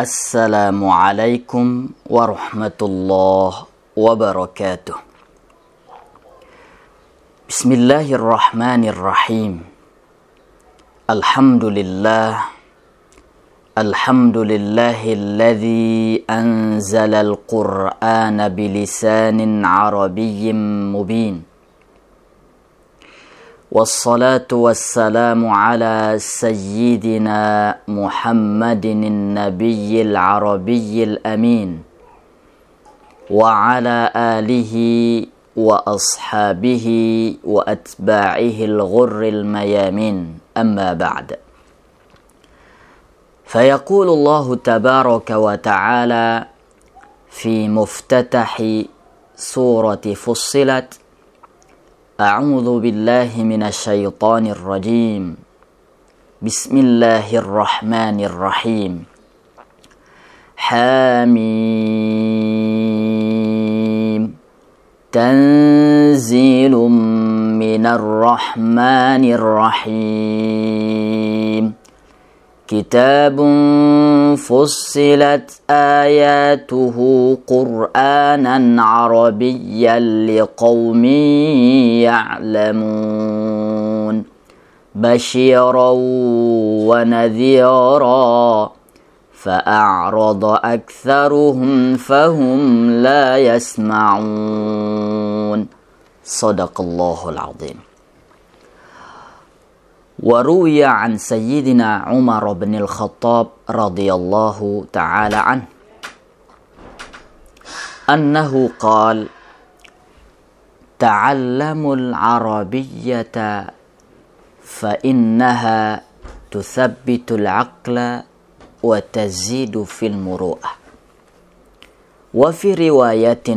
Assalamualaikum warahmatullahi wabarakatuh. Bismillahirrahmanirrahim. Alhamdulillahilladzi anzalal Qur'ana bilisanin arabiyyin mubin. Wassalatu wassalamu ala sayyidina Muhammadin nabiyyil arabiyyil amin wa ala alihi wa ashabihi wa atba'ihil ghurril mayamin, amma ba'd. Fayaqulu Allahu tabaraka wa ta'ala fi muftatahi surati Fussilat, A'udzu billahi minasy syaithanir rajim. Bismillahirrahmanirrahim. Hamim. Tanzilum minar rahmanir rahim. Kitabun fussilat ayatuhu Qur'anan Arabiyyan liqaumin ya'lamun. Basyiran wa nadhira. Fa'a'rada aktsaruhum fahum la yasma'un. Shadaqallahul 'azim. وروي عن سيدنا عمر بن الخطاب رضي الله تعالى عنه أنه قال: تعلموا العربية فإنها تثبت العقل وتزيد في المروءة. وفي رواية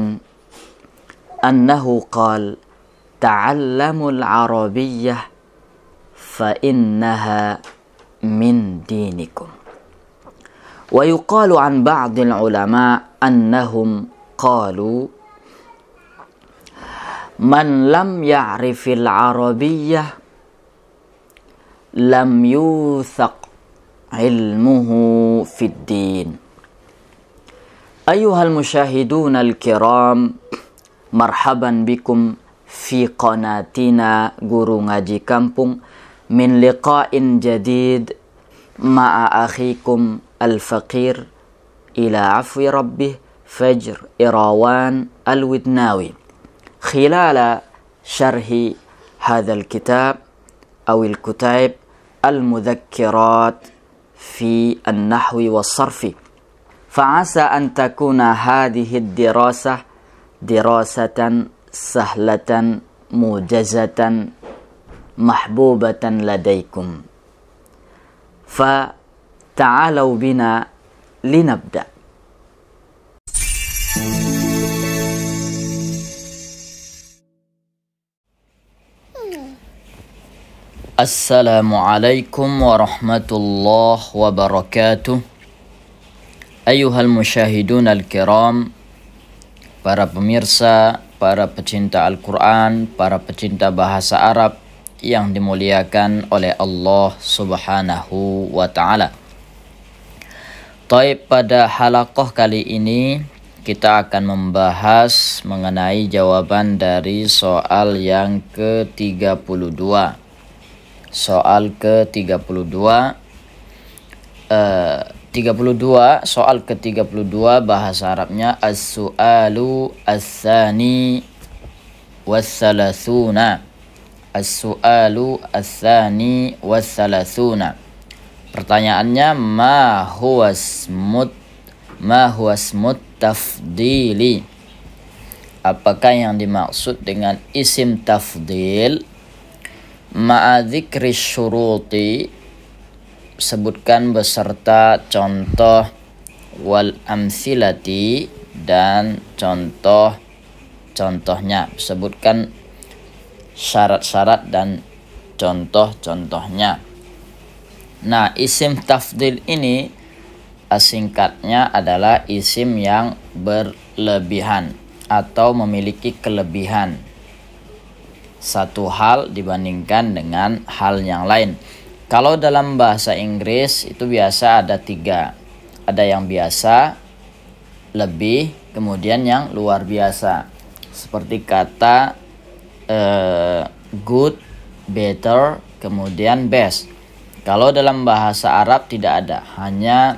أنه قال: تعلموا العربية فإنها من دينكم. ويقال عن بعض العلماء أنهم قالوا: من لم يعرف العربية لم يوثق علمه في الدين. أيها المشاهدون الكرام، مرحبا بكم في قناتنا Guru Ngaji Kampung min liqa'in jadid ma'a akhikum al-faqir ila afwi rabbih Fajr Irawan al-Widnawi khilala syarhi hadzal kitab aw al-kutab al-mudhakkirat fi an-nahwi was-sarfi. Fa'asa an takuna hadhihi ad-dirasah dirasatan sahlatan mujazatan mahbubatan ladaikum. Fata'alaw bina linabda. Assalamualaikum warahmatullahi wabarakatuh. Ayyuhal musyahidun al-kiram, para pemirsa, para pecinta Al-Quran, para pecinta bahasa Arab yang dimuliakan oleh Allah Subhanahu wa ta'ala. Taib, pada halaqah kali ini kita akan membahas mengenai jawaban dari soal yang ke-32. Soal ke-32 soal ke-32 bahasa Arabnya as-su'alu as-tsani was-salasuna. As-su'alu as-tsani was-salasuna. Pertanyaannya, ma huwa ismut tafdili? Apakah yang dimaksud dengan isim tafdil? Ma'a dzikri syuruti, sebutkan beserta contoh, wal amsilati, dan contoh-contohnya. Sebutkan syarat-syarat dan contoh-contohnya. Nah, isim tafdil ini singkatnya adalah isim yang berlebihan atau memiliki kelebihan satu hal dibandingkan dengan hal yang lain. Kalau dalam bahasa Inggris itu biasa ada 3. ada yang biasa, lebih, kemudian yang luar biasa. Seperti kata good, better, kemudian best. Kalau dalam bahasa Arab tidak ada, hanya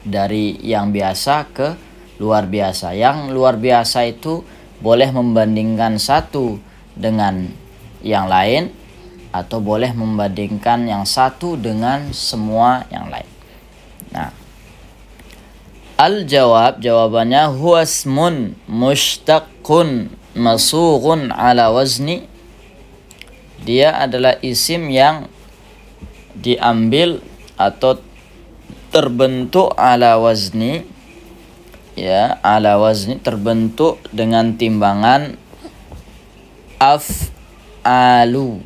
dari yang biasa ke luar biasa. Yang luar biasa itu boleh membandingkan satu dengan yang lain, atau boleh membandingkan yang satu dengan semua yang lain. Nah, al-jawab, jawabannya huwa ismun mushtaqun masughun ala wazni. Dia adalah isim yang diambil atau terbentuk ala wazni, ya, ala wazni, terbentuk dengan timbangan af'alu,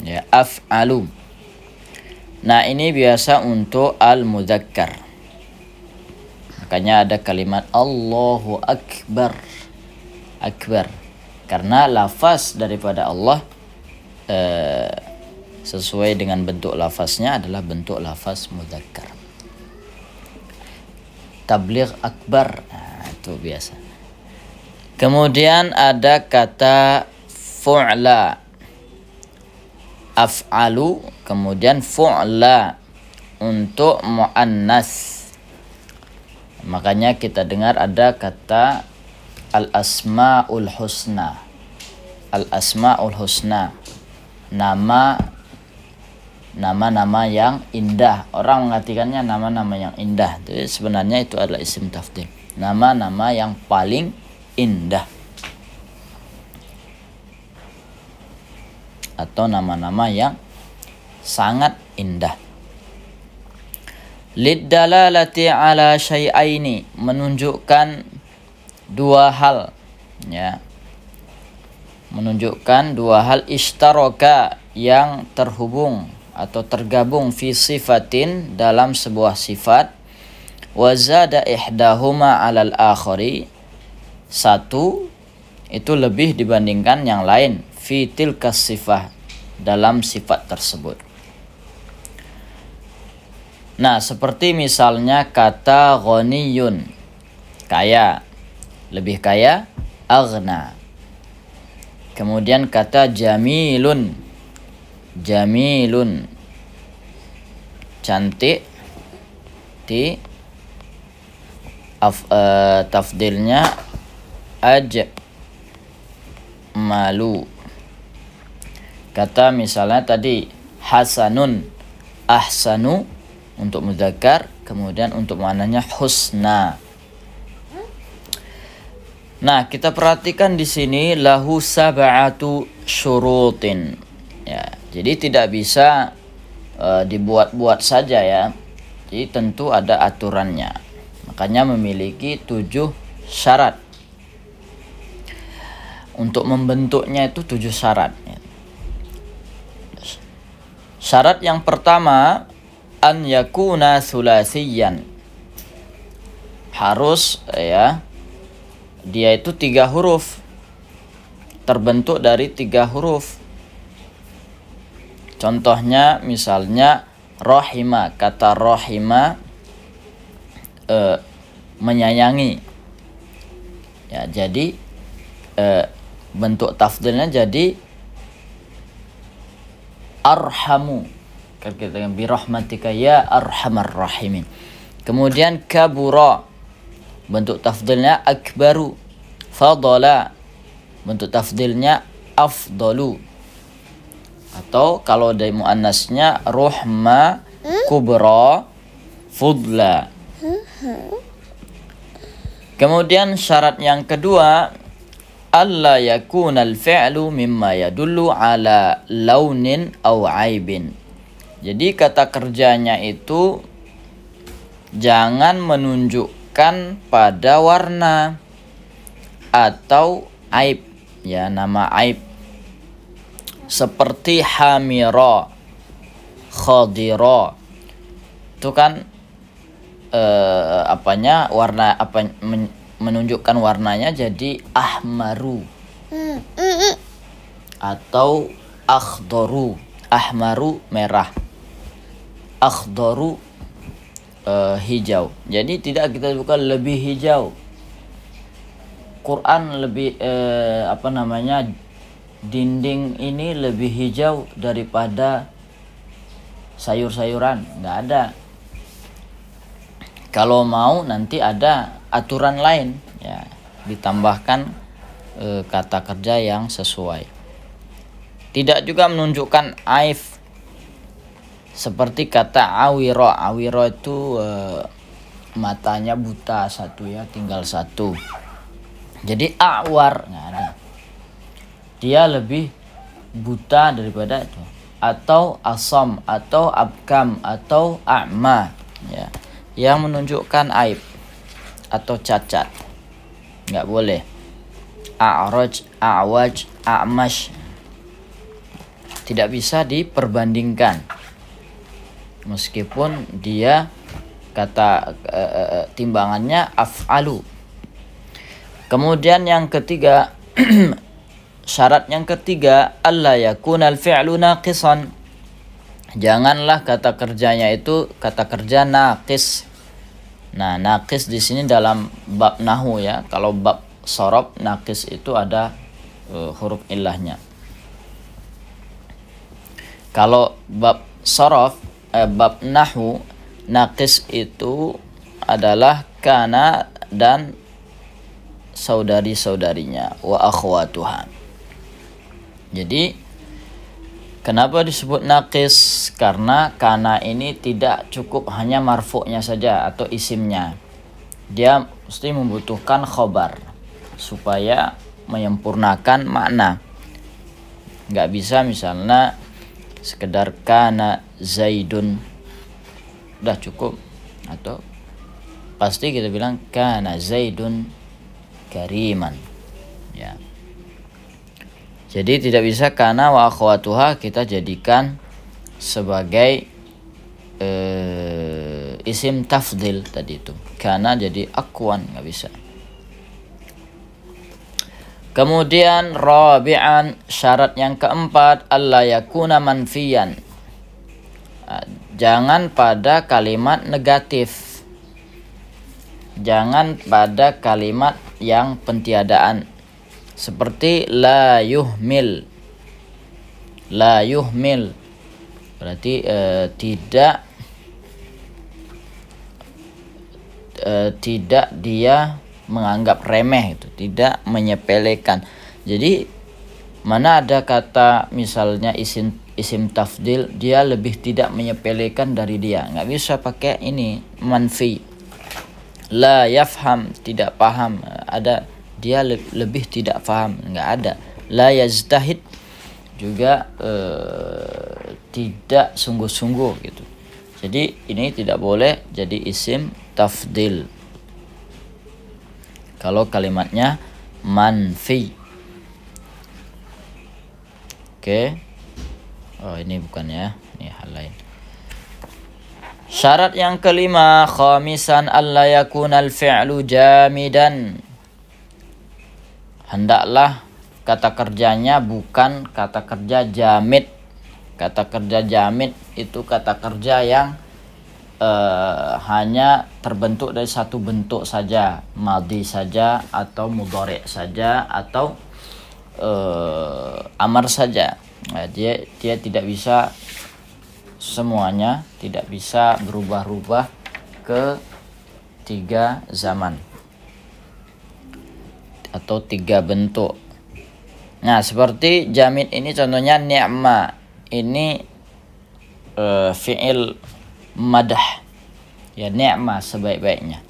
ya, af'alu. Nah, ini biasa untuk al-mudzakkar. Makanya ada kalimat Allahu Akbar, akbar, karena lafaz daripada Allah sesuai dengan bentuk lafaznya adalah bentuk lafaz mudzakkar. Tabligh akbar, nah, itu biasa. Kemudian ada kata fu'la, af'alu, kemudian fu'la untuk muannas. Makanya kita dengar ada kata al-asmaul husna. Al-asmaul husna, nama-nama yang indah. Orang mengartikannya nama-nama yang indah. Jadi sebenarnya itu adalah isim tafdhil. Nama-nama yang paling indah, atau nama-nama yang sangat indah. Liddalalati ala syai'aini, menunjukkan dua hal, ya. Menunjukkan dua hal ishtaraka, yang terhubung atau tergabung fi sifatin, dalam sebuah sifat, wa zada ihdahuma 'alal akhari, satu itu lebih dibandingkan yang lain, fi tilkas sifah, dalam sifat tersebut. Nah, seperti misalnya kata ghaniyun, kaya, lebih kaya, aghna. Kemudian kata jamilun, jamilun, cantik, tafdilnya ajmalu. Kata misalnya tadi hasanun, ahsanu untuk mudzakkar, kemudian untuk maknanya husna. Nah, kita perhatikan di sini lahu sab'atu syurutin. Ya, jadi tidak bisa dibuat-buat saja, ya. Jadi tentu ada aturannya. Makanya memiliki 7 syarat. Untuk membentuknya itu 7 syarat. Syarat yang pertama, an yakuna sulasiyan. Harus, ya, dia itu 3 huruf, terbentuk dari 3 huruf. Contohnya misalnya rahima, kata rahima menyayangi, ya, jadi bentuk tafdilnya jadi arhamu, kita dengan birahmatika ya arhamar rahimin. Kemudian kabura, bentuk tafdilnya akbaru. Fadala, bentuk tafdilnya afdalu. Atau kalau dari muannasnya ruhma kubra fudla. Kemudian syarat yang kedua, alla yakuna al-fi'lu mimma yadullu ala launin aw aibin. Jadi kata kerjanya itu jangan menunjukkan pada warna atau aib, ya, nama aib. Seperti hamira, khadira, itu kan warna apa, menunjukkan warnanya jadi ahmaru atau akhdaru. Ahmaru merah, akhdaru hijau. Jadi tidak kita bukan lebih hijau. Quran lebih dinding ini lebih hijau daripada sayur-sayuran, nggak ada. Kalau mau nanti ada aturan lain ya, ditambahkan kata kerja yang sesuai. Tidak juga menunjukkan aib seperti kata awiro. Awiro itu matanya buta satu ya, tinggal satu. Jadi awar nggak ada. Dia lebih buta daripada itu. Atau asam, atau abkam, atau a'ma ya, yang menunjukkan aib atau cacat, nggak boleh. A'raj, a'waj, a'mash tidak bisa diperbandingkan, meskipun dia kata timbangannya af'alu. Kemudian yang ketiga, syarat yang ketiga, alla yakunal fi'lu naqisan. Janganlah kata kerjanya itu kata kerja naqis. Nah, naqis di sini dalam bab nahwu ya. Kalau bab sorob, naqis itu ada huruf illahnya. Kalau bab sorof, bab nahwu, naqis itu adalah kana dan saudari-saudarinya, wa akhwatuha. Jadi kenapa disebut naqis? Karena kana ini tidak cukup hanya marfu'nya saja atau isimnya. Dia mesti membutuhkan khobar supaya menyempurnakan makna. Nggak bisa misalnya sekedar kana zaidun, udah cukup. Atau pasti kita bilang kana zaidun kariman ya. Jadi tidak bisa kana wa akhwatuha kita jadikan sebagai isim tafdil tadi itu. Kana jadi akwan, nggak bisa. Kemudian rabi'an, syarat yang keempat, alla yakuna manfiyan. Jangan pada kalimat negatif. Jangan pada kalimat yang pentiadaan. Seperti la yuhmil. La yuhmil berarti tidak dia menganggap remeh itu, tidak menyepelekan. Jadi mana ada kata misalnya isim tafdil, dia lebih tidak menyepelekan dari dia, nggak bisa pakai ini manfi. La yafham, tidak paham, ada dia lebih tidak paham, nggak ada. La yaztahid juga tidak sungguh-sungguh gitu. Jadi ini tidak boleh jadi isim tafdil kalau kalimatnya manfi. Oke. Oh ini bukan ya, ini hal lain. Syarat yang kelima, khamisan alla yakunal fi'lu jamidan. Hendaklah kata kerjanya bukan kata kerja jamid. Kata kerja jamid itu kata kerja yang hanya terbentuk dari satu bentuk saja, madhi saja atau mudhari' saja atau amar saja. Nah, dia tidak bisa semuanya, tidak bisa berubah-ubah ke 3 zaman atau 3 bentuk. Nah, seperti jamid ini contohnya ni'ma. Ini fi'il madah. Ya, ni'ma sebaik-baiknya.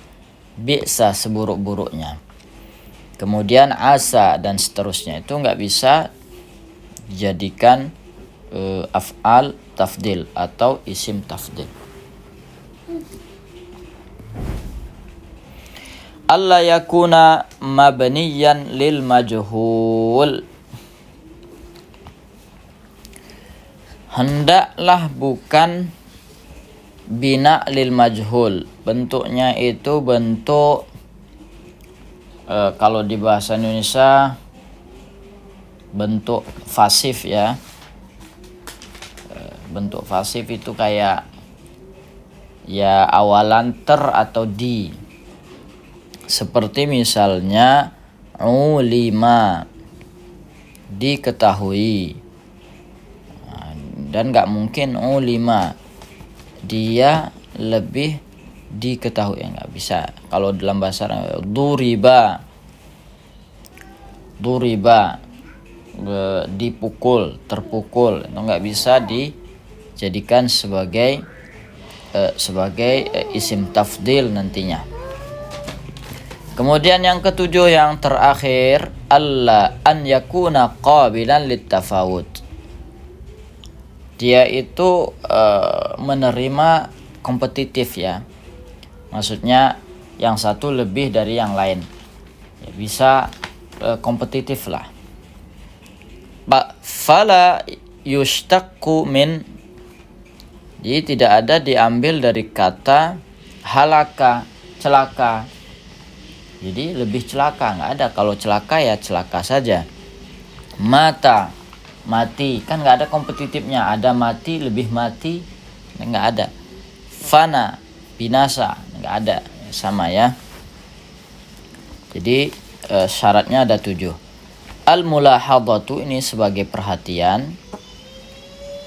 Bi'sa seburuk-buruknya. Kemudian asa dan seterusnya itu nggak bisa dijadikan af'al tafdil atau isim tafdil. Alla yakuna mabniyan lil majhul. Hendaklah bukan bina lil majhul. Bentuknya itu bentuk kalau di bahasa Indonesia bentuk pasif ya. Bentuk pasif itu kayak ya awalan ter atau di. Seperti misalnya ulima, diketahui. Dan nggak mungkin ulima, dia lebih diketahui, nggak bisa. Kalau dalam bahasa Arab, duriba, dipukul, terpukul, itu nggak bisa dijadikan sebagai isim tafdil nantinya. Kemudian yang ketujuh, yang terakhir, alla an yakuna qabilan littafawut. Dia itu menerima kompetitif ya. Maksudnya yang satu lebih dari yang lain. Ya, bisa kompetitif lah. Fala yushtaqu min. Jadi tidak ada diambil dari kata halaka, celaka. Jadi lebih celaka, nggak ada. Kalau celaka ya celaka saja. Mata, mati, kan nggak ada kompetitifnya. Ada mati, lebih mati, nggak ada. Fana, binasa, nggak ada, sama ya. Jadi syaratnya ada 7. Al-mulahadhatu, ini sebagai perhatian.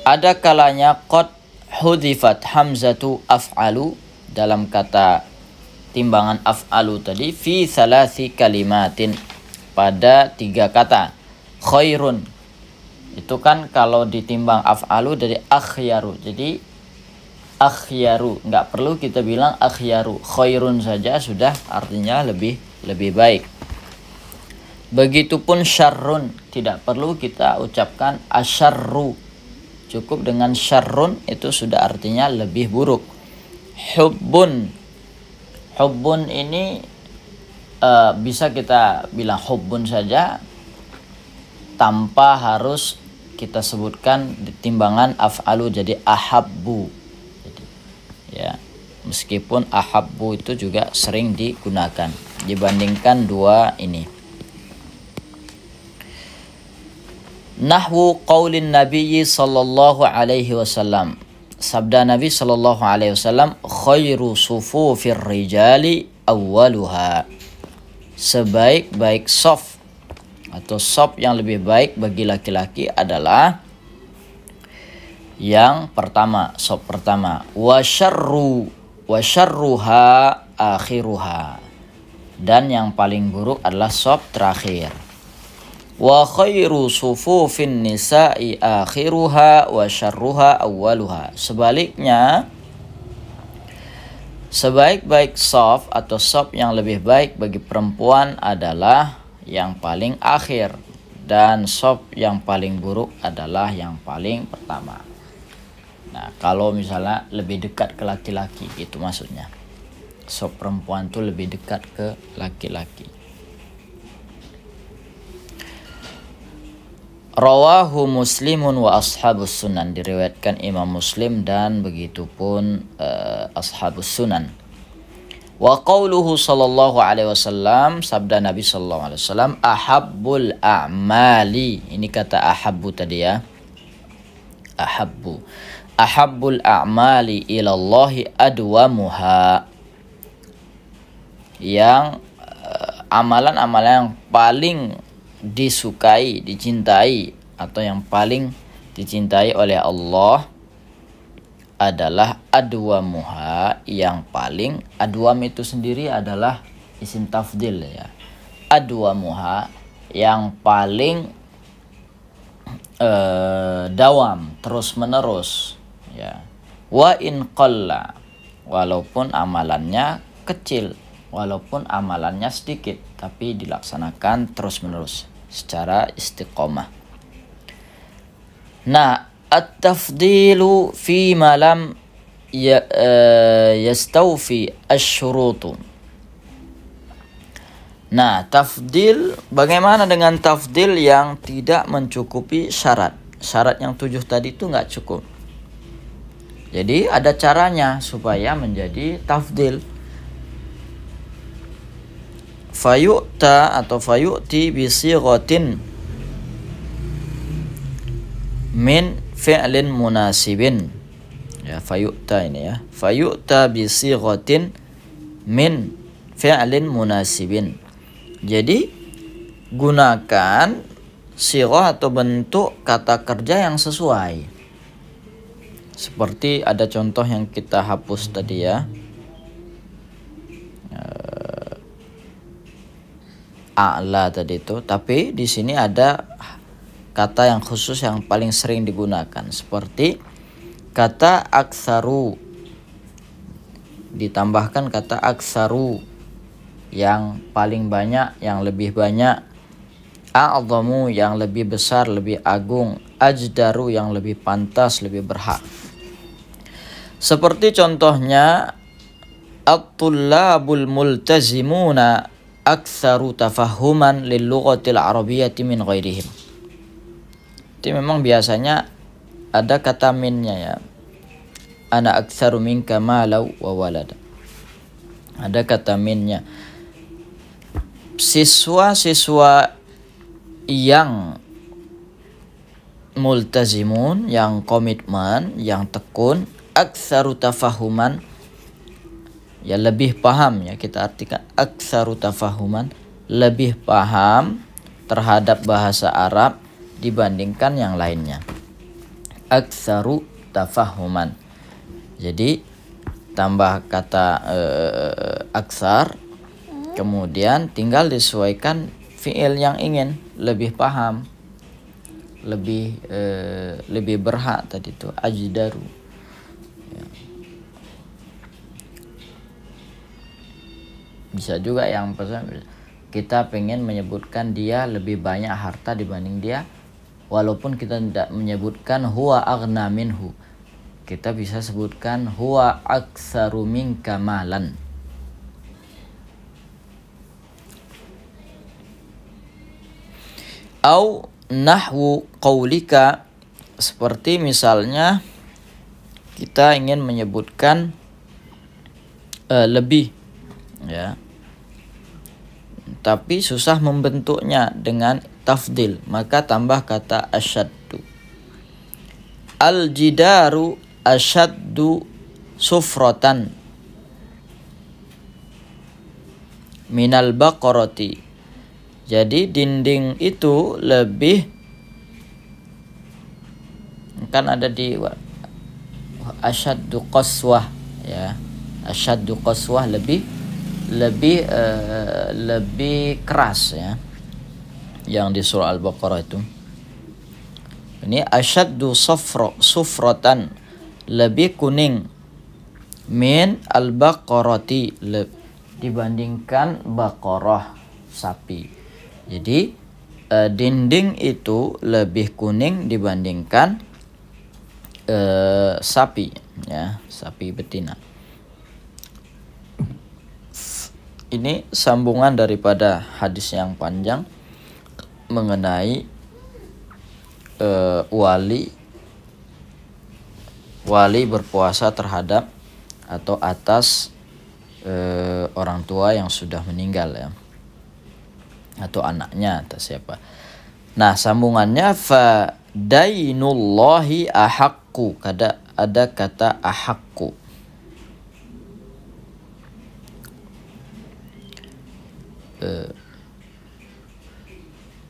Ada kalanya qad hudhifat hamzatu af'alu, dalam kata timbangan af'alu tadi, fi thalathi kalimatin, pada 3 kata. Khairun, itu kan kalau ditimbang af'alu dari akhyaru, jadi akhyaru, nggak perlu kita bilang akhyaru, khairun saja sudah artinya lebih baik. Begitupun syarrun, tidak perlu kita ucapkan asyarru, cukup dengan syarrun itu sudah artinya lebih buruk. Hubbun, hubbun ini bisa kita bilang hubbun saja tanpa harus kita sebutkan di timbangan af'alu jadi ahabbu. Jadi, ya, meskipun ahabbu itu juga sering digunakan dibandingkan 2 ini. Nahwu qaulin Nabi sallallahu alaihi wasallam. Sabda Nabi sallallahu alaihi wasallam, khairu sufufir rijali awwaluha. Sebaik-baik saf atau saf yang lebih baik bagi laki-laki adalah yang pertama, saf pertama. Wa syarruha akhiruha. Dan yang paling buruk adalah saf terakhir. Wa khairu sufufin nisa'i akhiruha wa syarruha awwaluha. Sebaliknya, sebaik-baik saf atau saf yang lebih baik bagi perempuan adalah yang paling akhir, dan saf yang paling buruk adalah yang paling pertama. Nah, kalau misalnya lebih dekat ke laki-laki, itu maksudnya. Saf perempuan itu lebih dekat ke laki-laki. Rawahu Muslimun wa ashabus sunan, diriwayatkan Imam Muslim dan begitupun ashabus sunan. Wa qauluhu sallallahu alaihi wasallam, sabda Nabi sallallahu alaihi wasallam, ahabbul a'mali. Ini kata ahabbu tadi ya. Ahabbu. Ahabbul a'mali ilallahi adwamuha. Yang amalan-amalan yang paling disukai, dicintai, atau yang paling dicintai oleh Allah adalah adwamuha, yang paling. Adwam itu sendiri adalah isim tafdil ya. Adwamuha, yang paling dawam, terus menerus ya. Wa in qalla, walaupun amalannya kecil, walaupun amalannya sedikit, tapi dilaksanakan terus menerus secara istiqomah. Nah, at-tafdilu fi ma lam yastawfi asy-syurutu. Nah, tafdil, bagaimana dengan tafdil yang tidak mencukupi syarat? Syarat yang 7 tadi itu nggak cukup. Jadi ada caranya supaya menjadi tafdil. Fayu'ta atau fayu'ti bisighatin min fi'lin munasibin. Ya, fayu'ta ini ya. Fayu'ta bisighatin min fi'lin munasibin. Jadi gunakan sighah atau bentuk kata kerja yang sesuai. Seperti ada contoh yang kita hapus tadi ya. A'la tadi itu, tapi di sini ada kata yang khusus yang paling sering digunakan, seperti kata aksaru, ditambahkan kata aksaru yang paling banyak, yang lebih banyak, a'zamu yang lebih besar, lebih agung, ajdaru yang lebih pantas, lebih berhak. Seperti contohnya at-tullabul multazimuna aktsaru tafahuman lil lughatil arabiyyati min ghairihim. Itu memang biasanya ada kata minnya ya. Ana aktsaru minka malau wa walada. Ada kata minnya. Siswa-siswa yang multazimun, yang komitmen, yang tekun, aktsaru tafahuman, ya lebih paham ya, kita artikan aktsaru tafahuman, lebih paham terhadap bahasa Arab dibandingkan yang lainnya. Aktsaru tafahuman. Jadi tambah kata aksar, kemudian tinggal disesuaikan fiil yang ingin, lebih paham, lebih berhak tadi itu, ajdaru. Ya. Bisa juga yang kita pengen menyebutkan dia lebih banyak harta dibanding dia, walaupun kita tidak menyebutkan huwa aghna minhu, kita bisa sebutkan huwa aktsaru minka malan. Au nahwu qaulika, seperti misalnya kita ingin menyebutkan lebih ya, tapi susah membentuknya dengan tafdil, maka tambah kata asyaddu. Al jidaru asyaddu sufratan minal baqarati. Jadi dinding itu lebih, kan ada di asyaddu qaswah ya, asyaddu qaswah lebih keras ya, yang di surah Al-Baqarah itu. Ini asyaddu sufratan, lebih kuning, min al-baqarati, dibandingkan baqarah, sapi. Jadi dinding itu lebih kuning dibandingkan sapi ya, sapi betina. Ini sambungan daripada hadis yang panjang mengenai wali berpuasa terhadap atau atas orang tua yang sudah meninggal ya, atau anaknya atau siapa. Nah, sambungannya fa dainullahi ahaqqu, ada kata ahaqqu.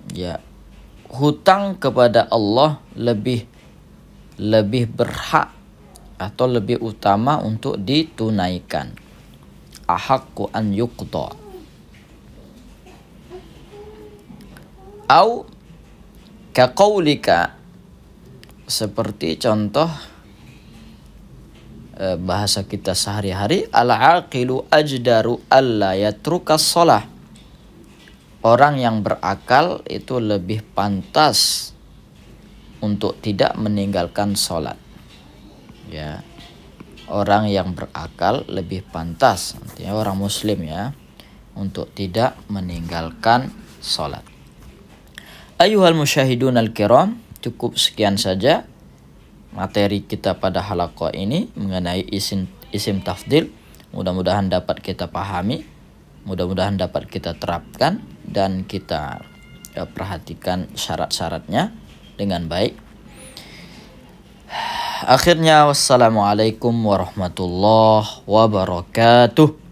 Ya, hutang kepada Allah lebih berhak atau lebih utama untuk ditunaikan. Ahaqqu an yuqda. Au kaqaulika, seperti contoh bahasa kita sehari-hari, al-aqilu ajdaru alla yatrukas shalah. Orang yang berakal itu lebih pantas untuk tidak meninggalkan sholat. Ya, orang yang berakal lebih pantas, artinya orang muslim ya, untuk tidak meninggalkan sholat. Ayuhal musyahidun al-kiram, cukup sekian saja materi kita pada halaqah ini mengenai isim tafdil. Mudah-mudahan dapat kita pahami, mudah-mudahan dapat kita terapkan, dan kita perhatikan syarat-syaratnya dengan baik. Akhirnya wassalamualaikum warahmatullahi wabarakatuh.